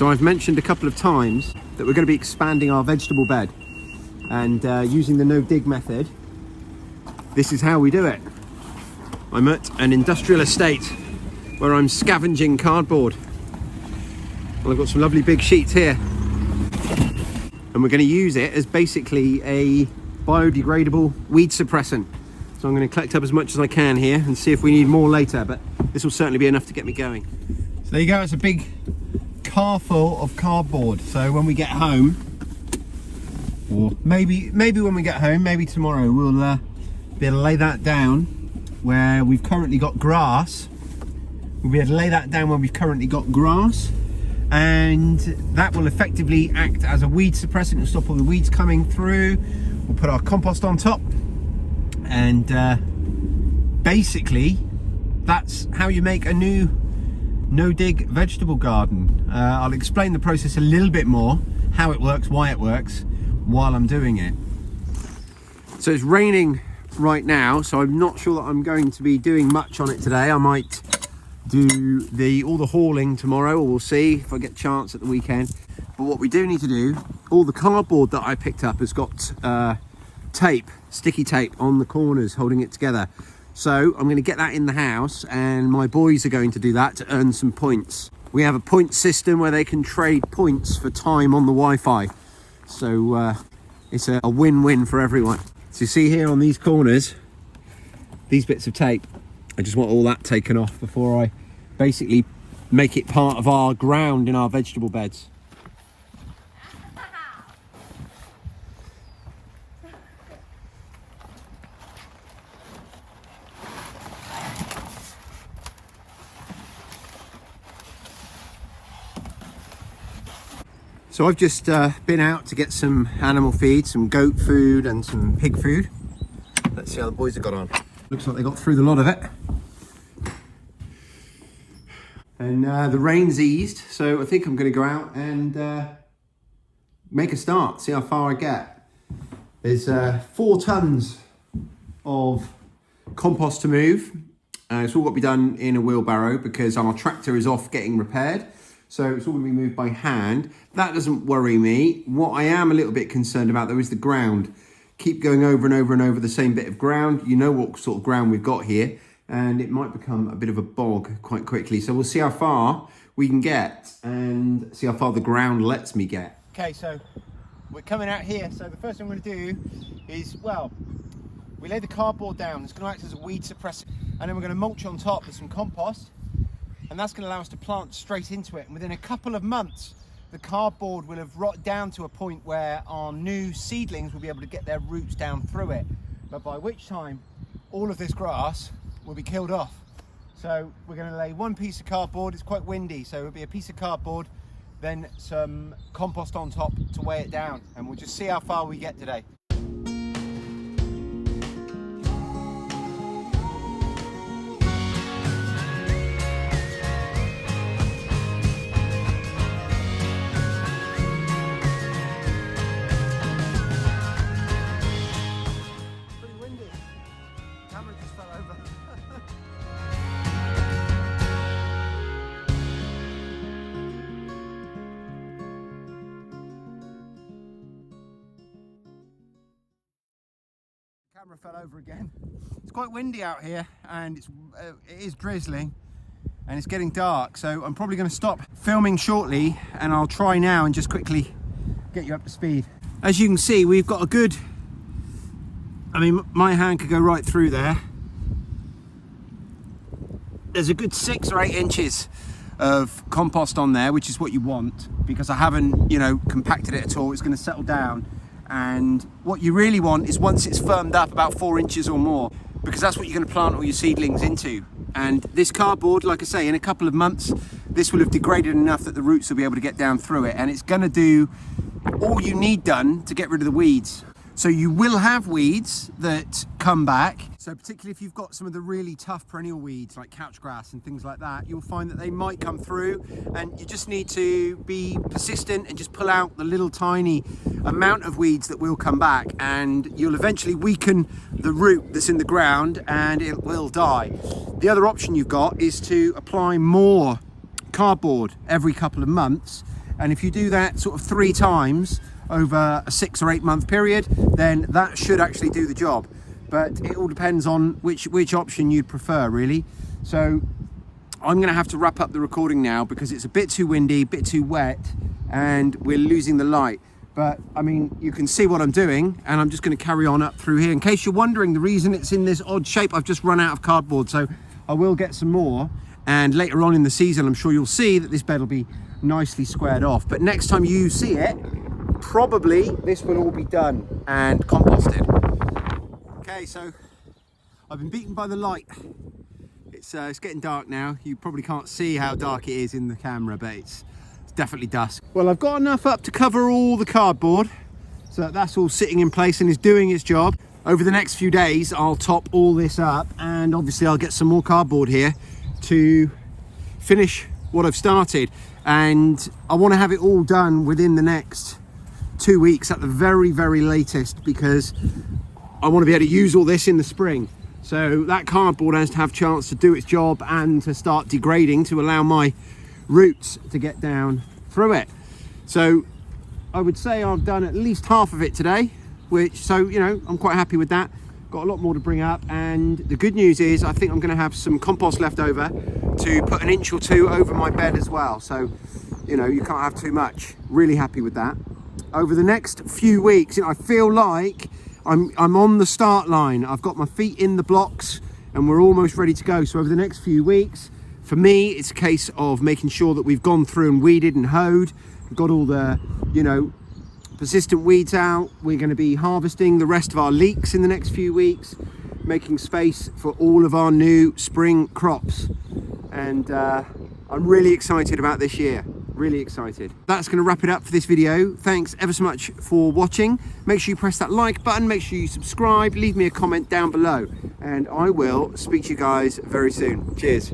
So I've mentioned a couple of times that we're going to be expanding our vegetable bed, and using the no dig method. This is how we do it. I'm at an industrial estate where I'm scavenging cardboard. Well, I've got some lovely big sheets here, and we're going to use it as basically a biodegradable weed suppressant. So I'm going to collect up as much as I can here and see if we need more later, but this will certainly be enough to get me going. So there you go, it's a big car full of cardboard. So when we get home, or maybe when we get home, maybe tomorrow, we'll be able to lay that down where we've currently got grass. We'll be able to lay that down where we've currently got grass, and that will effectively act as a weed suppressant and stop all the weeds coming through. We'll put our compost on top, and basically that's how you make a new no-dig vegetable garden. I'll explain the process a little bit more, how it works, why it works, while I'm doing it. So it's raining right now, so I'm not sure that I'm going to be doing much on it today. I might do all the hauling tomorrow, or we'll see if I get a chance at the weekend. But what we do need to do, all the cardboard that I picked up has got tape, sticky tape on the corners holding it together. So I'm going to get that in the house, and my boys are going to do that to earn some points. We have a point system where they can trade points for time on the Wi-Fi. So it's a win-win for everyone. So you see here on these corners, these bits of tape, I just want all that taken off before I basically make it part of our ground in our vegetable beds. So I've just been out to get some animal feed, some goat food and some pig food. Let's see how the boys have got on. Looks like they got through the lot of it. And the rain's eased, so I think I'm going to go out and make a start, see how far I get. There's 4 tons of compost to move. It's all got to be done in a wheelbarrow because our tractor is off getting repaired. So it's all going to be moved by hand. That doesn't worry me. What I am a little bit concerned about though is the ground. Keep going over and over and over the same bit of ground. You know what sort of ground we've got here, and it might become a bit of a bog quite quickly. So we'll see how far we can get and see how far the ground lets me get. Okay, so we're coming out here. So the first thing I'm going to do is, well, we lay the cardboard down. It's going to act as a weed suppressor, and then we're going to mulch on top with some compost. And that's going to allow us to plant straight into it. And within a couple of months, the cardboard will have rotted down to a point where our new seedlings will be able to get their roots down through it. But by which time, all of this grass will be killed off. So we're going to lay one piece of cardboard. It's quite windy, so it'll be a piece of cardboard, then some compost on top to weigh it down. And we'll just see how far we get today. Camera fell over again. It's quite windy out here, and it is drizzling, and it's getting dark, so I'm probably going to stop filming shortly, and I'll try now and just quickly get you up to speed. As you can see, we've got a good, I mean, my hand could go right through there. There's a good 6 or 8 inches of compost on there, which is what you want, because I haven't, you know, compacted it at all. It's going to settle down. And what you really want is once it's firmed up about 4 inches or more, because that's what you're going to plant all your seedlings into. And this cardboard, like I say, in a couple of months, this will have degraded enough that the roots will be able to get down through it. And it's going to do all you need done to get rid of the weeds. So you will have weeds that come back. So particularly if you've got some of the really tough perennial weeds like couch grass and things like that, you'll find that they might come through, and you just need to be persistent and just pull out the little tiny amount of weeds that will come back, and you'll eventually weaken the root that's in the ground and it will die. The other option you've got is to apply more cardboard every couple of months, And if you do that sort of 3 times over a 6 or 8 month period, then that should actually do the job. But it all depends on which option you'd prefer, really. So I'm going to have to wrap up the recording now because it's a bit too windy, a bit too wet, and we're losing the light. But I mean, you can see what I'm doing, and I'm just going to carry on up through here. In case you're wondering the reason it's in this odd shape, I've just run out of cardboard, so I will get some more. And later on in the season, I'm sure you'll see that this bed will be nicely squared off. But next time you see it, probably this will all be done and composted. Okay, so I've been beaten by the light. It's getting dark now. You probably can't see how dark it is in the camera, but it's definitely dusk. Well, I've got enough up to cover all the cardboard, so that's all sitting in place and is doing its job. Over the next few days, I'll top all this up, and obviously I'll get some more cardboard here to finish what I've started. And I want to have it all done within the next 2 weeks at the very, very latest, because I want to be able to use all this in the spring. So that cardboard has to have a chance to do its job and to start degrading to allow my roots to get down through it. So I would say I've done at least half of it today, so you know, I'm quite happy with that. Got a lot more to bring up, and the good news is I think I'm going to have some compost left over to put 1 inch or 2 over my bed as well. So you know, you can't have too much. Really happy with that. Over the next few weeks, you know, I feel like I'm on the start line. I've got my feet in the blocks and we're almost ready to go. So over the next few weeks, for me, it's a case of making sure that we've gone through and weeded and hoed. We've got all the, you know, persistent weeds out. We're going to be harvesting the rest of our leeks in the next few weeks, making space for all of our new spring crops. And I'm really excited about this year. Really excited. That's going to wrap it up for this video. Thanks ever so much for watching. Make sure you press that like button. Make sure you subscribe. Leave me a comment down below. And I will speak to you guys very soon. Cheers.